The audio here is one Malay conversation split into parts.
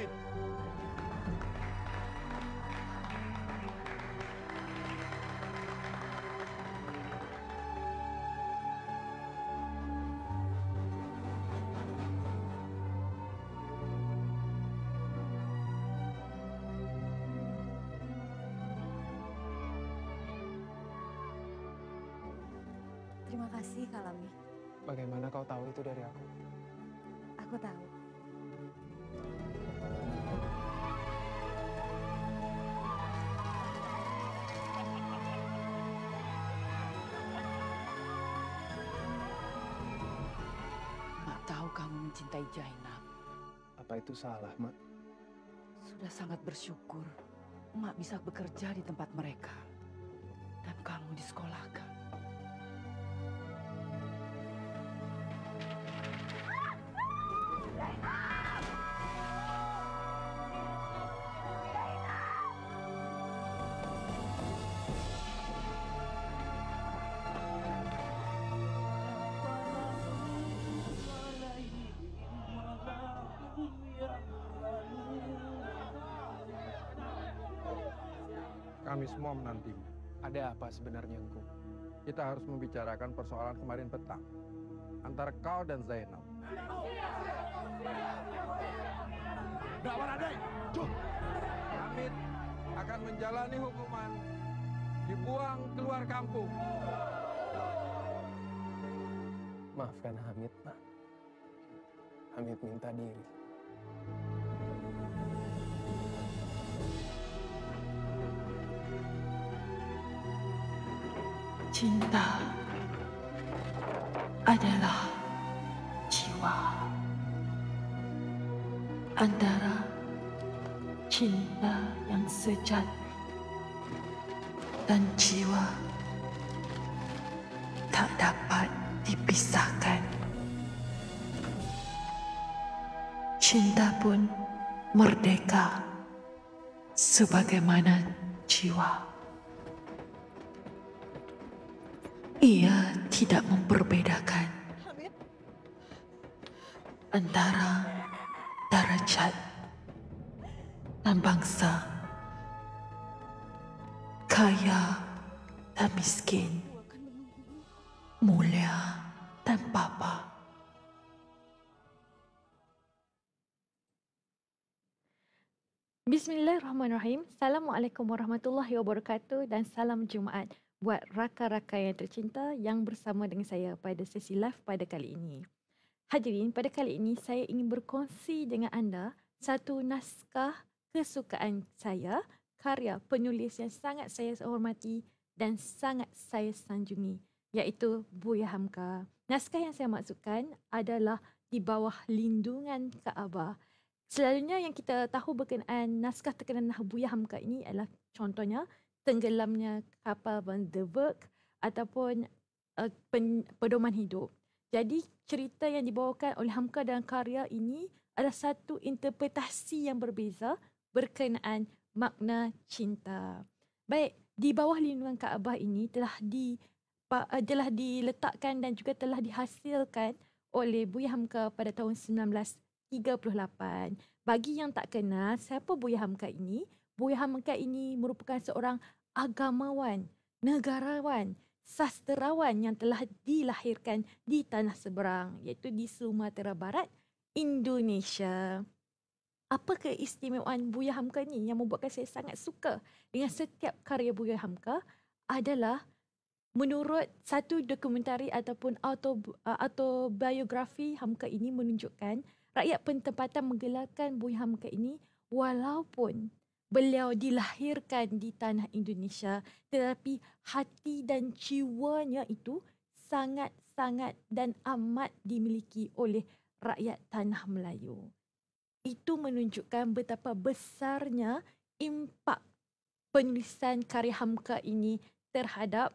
Hamid. Terima kasih, Kak Lami. Bagaimana kau tahu itu dari aku? Aku tahu. Mak tahu kamu mencintai Jainab. Apa itu salah, Mak? Sudah sangat bersyukur Mak bisa bekerja di tempat mereka. Dan kamu disekolahkan. Kami semua menantimu. Ada apa sebenarnya, Engku? Kita harus membicarakan persoalan kemarin petang antara kau dan Zainab. Dakwan Adai, Cuk. Hamid akan menjalani hukuman dibuang keluar kampung. Maafkan Hamid, Mak. Hamid minta diri. Cinta adalah jiwa. Antara cinta yang sejati dan jiwa tak dapat dipisahkan. Cinta pun merdeka sebagaimana jiwa. Ia tidak memperbedakan antara darajat dan bangsa, kaya dan miskin, mulia dan bapa. Bismillahirrahmanirrahim. Assalamualaikum warahmatullahi wabarakatuh dan salam Jumaat buat rakan-rakan yang tercinta yang bersama dengan saya pada sesi live pada kali ini. Hadirin, pada kali ini saya ingin berkongsi dengan anda satu naskah kesukaan saya, karya penulis yang sangat saya hormati dan sangat saya sanjungi, iaitu Buya Hamka. Naskah yang saya maksudkan adalah Di Bawah Lindungan Kaabah. Selalunya yang kita tahu berkenaan naskah terkenal Buya Hamka ini adalah contohnya tenggelamnya kapal Van der Berg ataupun pedoman hidup. Jadi cerita yang dibawakan oleh Hamka dalam karya ini adalah satu interpretasi yang berbeza berkenaan makna cinta. Baik, Di Bawah Lindungan Kaabah ini telah diletakkan dan juga telah dihasilkan oleh Buya Hamka pada tahun 1938. Bagi yang tak kenal siapa Buya Hamka ini, Buya Hamka ini merupakan seorang agamawan, negarawan, sastrawan yang telah dilahirkan di tanah seberang, iaitu di Sumatera Barat, Indonesia. Apa keistimewaan Buya Hamka ni yang membuatkan saya sangat suka dengan setiap karya Buya Hamka adalah menurut satu dokumentari ataupun autobiografi Hamka ini menunjukkan rakyat pentempatan menggelarkan Buya Hamka ini walaupun beliau dilahirkan di tanah Indonesia, tetapi hati dan jiwanya itu sangat-sangat dan amat dimiliki oleh rakyat tanah Melayu. Itu menunjukkan betapa besarnya impak penulisan karya Hamka ini terhadap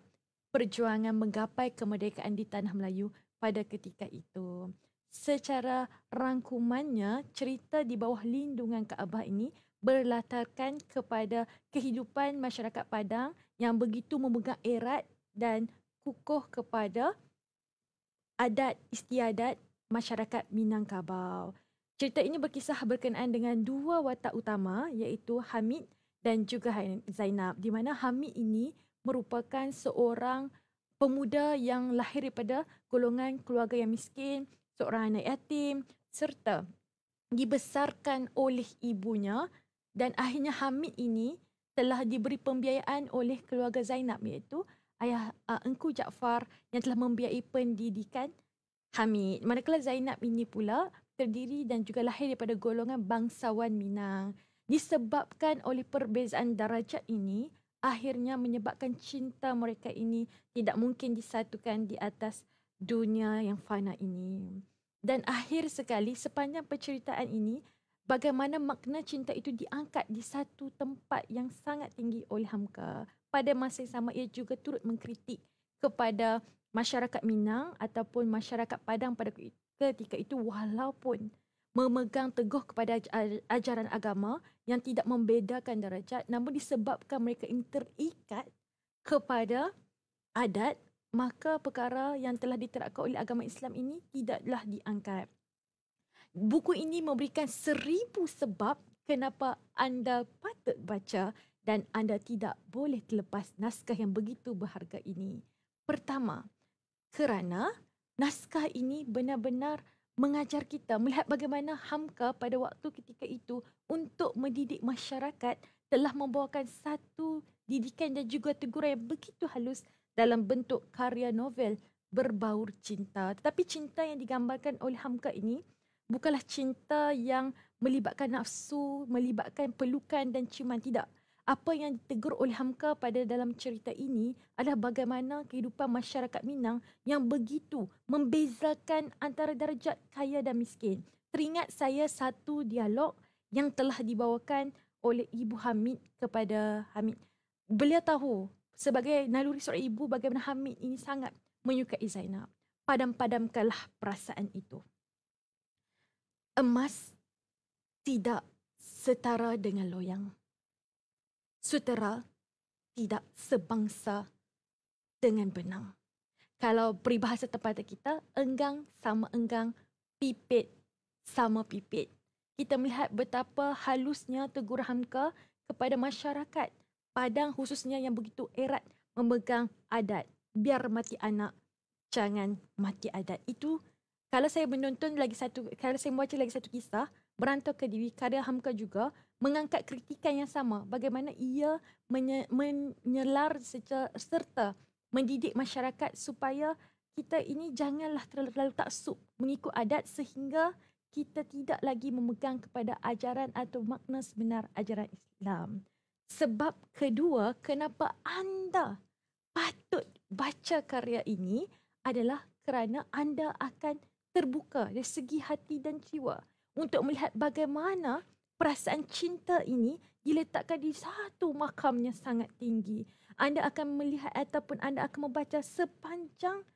perjuangan menggapai kemerdekaan di tanah Melayu pada ketika itu. Secara rangkumannya, cerita Di Bawah Lindungan Kaabah ini berlatarkan kepada kehidupan masyarakat Padang yang begitu memegang erat dan kukuh kepada adat istiadat masyarakat Minangkabau. Cerita ini berkisah berkenaan dengan dua watak utama iaitu Hamid dan juga Zainab, di mana Hamid ini merupakan seorang pemuda yang lahir daripada golongan keluarga yang miskin, seorang anak yatim serta dibesarkan oleh ibunya, dan akhirnya Hamid ini telah diberi pembiayaan oleh keluarga Zainab iaitu ayah Engku Jaafar yang telah membiayai pendidikan Hamid. Manakala Zainab ini pula terdiri dan juga lahir daripada golongan bangsawan Minang. Disebabkan oleh perbezaan darajat ini, akhirnya menyebabkan cinta mereka ini tidak mungkin disatukan di atas dunia yang fana ini. Dan akhir sekali, sepanjang penceritaan ini, bagaimana makna cinta itu diangkat di satu tempat yang sangat tinggi oleh Hamka. Pada masa yang sama, ia juga turut mengkritik kepada masyarakat Minang ataupun masyarakat Padang pada ketika itu, walaupun memegang teguh kepada ajaran agama yang tidak membedakan darajat, namun disebabkan mereka ini terikat kepada adat, maka perkara yang telah diterapkan oleh agama Islam ini tidaklah diangkat. Buku ini memberikan 1000 sebab kenapa anda patut baca dan anda tidak boleh terlepas naskah yang begitu berharga ini. Pertama, kerana naskah ini benar-benar mengajar kita melihat bagaimana Hamka pada waktu ketika itu untuk mendidik masyarakat telah membawakan satu didikan dan juga teguran yang begitu halus dalam bentuk karya novel berbaur cinta. Tetapi cinta yang digambarkan oleh Hamka ini bukanlah cinta yang melibatkan nafsu, melibatkan pelukan dan ciuman, tidak. Apa yang ditegur oleh Hamka pada dalam cerita ini adalah bagaimana kehidupan masyarakat Minang yang begitu membezakan antara darjat kaya dan miskin. Teringat saya satu dialog yang telah dibawakan oleh Ibu Hamid kepada Hamid. Beliau tahu sebagai naluri seorang ibu bagaimana Hamid ini sangat menyukai Zainab. Padam-padamkanlah perasaan itu. Emas tidak setara dengan loyang. Sutera tidak sebangsa dengan benang. Kalau peribahasa tempatan kita, enggang sama enggang, pipit sama pipit. Kita melihat betapa halusnya tegur Hamka kepada masyarakat Padang khususnya yang begitu erat memegang adat. Biar mati anak, jangan mati adat. Itu kalau saya kalau saya membaca lagi satu kisah, Berantau ke Diri, karya Hamka juga mengangkat kritikan yang sama. Bagaimana ia menyelar serta mendidik masyarakat supaya kita ini janganlah terlalu taksub mengikut adat sehingga kita tidak lagi memegang kepada ajaran atau makna sebenar ajaran Islam. Sebab kedua, kenapa anda patut baca karya ini adalah kerana anda akan terbuka dari segi hati dan jiwa untuk melihat bagaimana perasaan cinta ini diletakkan di satu makam yang sangat tinggi. Anda akan melihat ataupun anda akan membaca sepanjang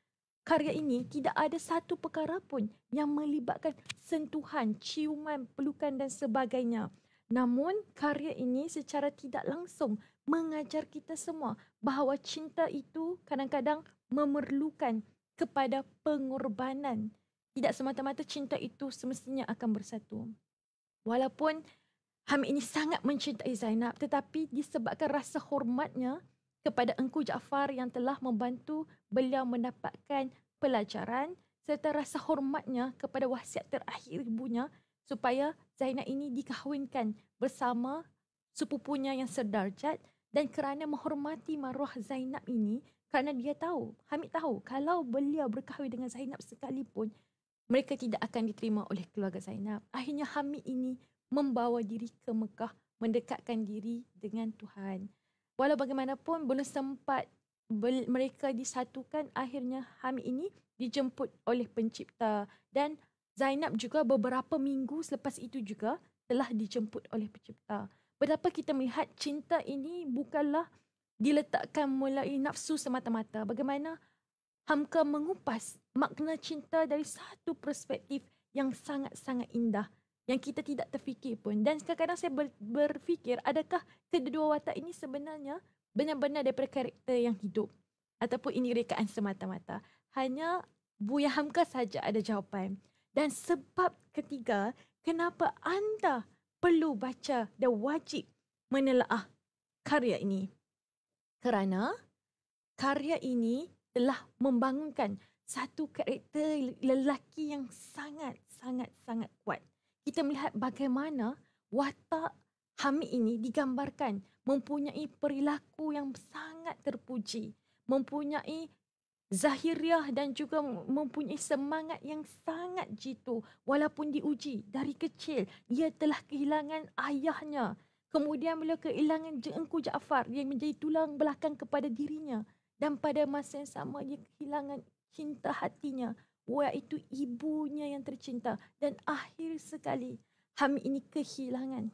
karya ini, tidak ada satu perkara pun yang melibatkan sentuhan, ciuman, pelukan dan sebagainya. Namun karya ini secara tidak langsung mengajar kita semua bahawa cinta itu kadang-kadang memerlukan kepada pengorbanan. Tidak semata-mata cinta itu semestinya akan bersatu. Walaupun Hamid ini sangat mencintai Zainab, tetapi disebabkan rasa hormatnya kepada Engku Jaafar yang telah membantu beliau mendapatkan pelajaran serta rasa hormatnya kepada wasiat terakhir ibunya supaya Zainab ini dikahwinkan bersama sepupunya yang sedarjat, dan kerana menghormati maruah Zainab ini, kerana dia tahu, Hamid tahu kalau beliau berkahwin dengan Zainab sekalipun mereka tidak akan diterima oleh keluarga Zainab. Akhirnya Hamid ini membawa diri ke Mekah, mendekatkan diri dengan Tuhan. Walau bagaimanapun belum sempat mereka disatukan, akhirnya Hamid ini dijemput oleh pencipta, dan Zainab juga beberapa minggu selepas itu juga telah dijemput oleh pencipta. Betapa kita melihat cinta ini bukanlah diletakkan melalui nafsu semata-mata. Bagaimana Hamka mengupas makna cinta dari satu perspektif yang sangat-sangat indah yang kita tidak terfikir pun. Dan kadang-kadang saya berfikir, adakah kedua watak ini sebenarnya benar-benar daripada karakter yang hidup ataupun ini rekaan semata-mata? Hanya Buya Hamka saja ada jawapan. Dan sebab ketiga, kenapa anda perlu baca dan wajib menelaah karya ini. Kerana karya ini telah membangunkan satu karakter lelaki yang sangat kuat. Kita melihat bagaimana watak Hamid ini digambarkan mempunyai perilaku yang sangat terpuji, mempunyai zahiriah dan juga mempunyai semangat yang sangat jitu. Walaupun diuji dari kecil, ia telah kehilangan ayahnya. Kemudian beliau kehilangan Engku Jaafar yang menjadi tulang belakang kepada dirinya. Dan pada masa yang sama dia kehilangan cinta hatinya, iaitu ibunya yang tercinta. Dan akhir sekali Hamid ini kehilangan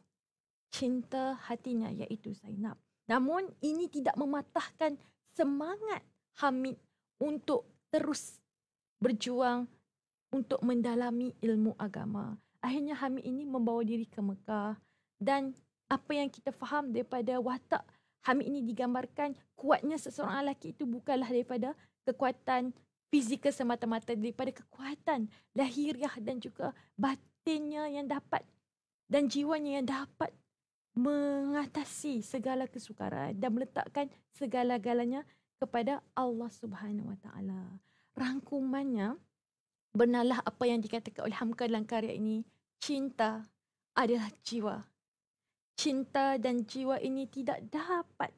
cinta hatinya, iaitu Zainab. Namun ini tidak mematahkan semangat Hamid untuk terus berjuang untuk mendalami ilmu agama. Akhirnya Hamid ini membawa diri ke Mekah. Dan apa yang kita faham daripada watak Hamid ini digambarkan, kuatnya seseorang lelaki itu bukanlah daripada kekuatan fizikal semata-mata, daripada kekuatan lahiriah dan juga batinnya yang dapat dan jiwanya yang dapat mengatasi segala kesukaran dan meletakkan segala-galanya kepada Allah Subhanahu Wa Taala. Rangkumannya, benarlah apa yang dikatakan oleh Hamka dalam karya ini, cinta adalah jiwa. Cinta dan jiwa ini tidak dapat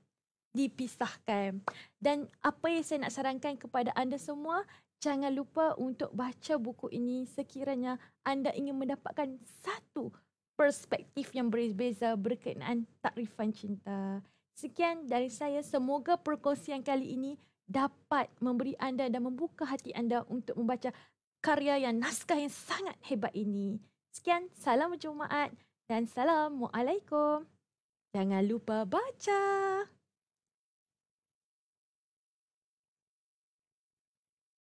dipisahkan. Dan apa yang saya nak sarankan kepada anda semua, jangan lupa untuk baca buku ini sekiranya anda ingin mendapatkan satu perspektif yang berbeza berkenaan takrifan cinta. Sekian dari saya. Semoga perkongsian kali ini dapat memberi anda dan membuka hati anda untuk membaca karya yang naskah yang sangat hebat ini. Sekian, salam Jumaat dan Assalamualaikum. Jangan lupa baca.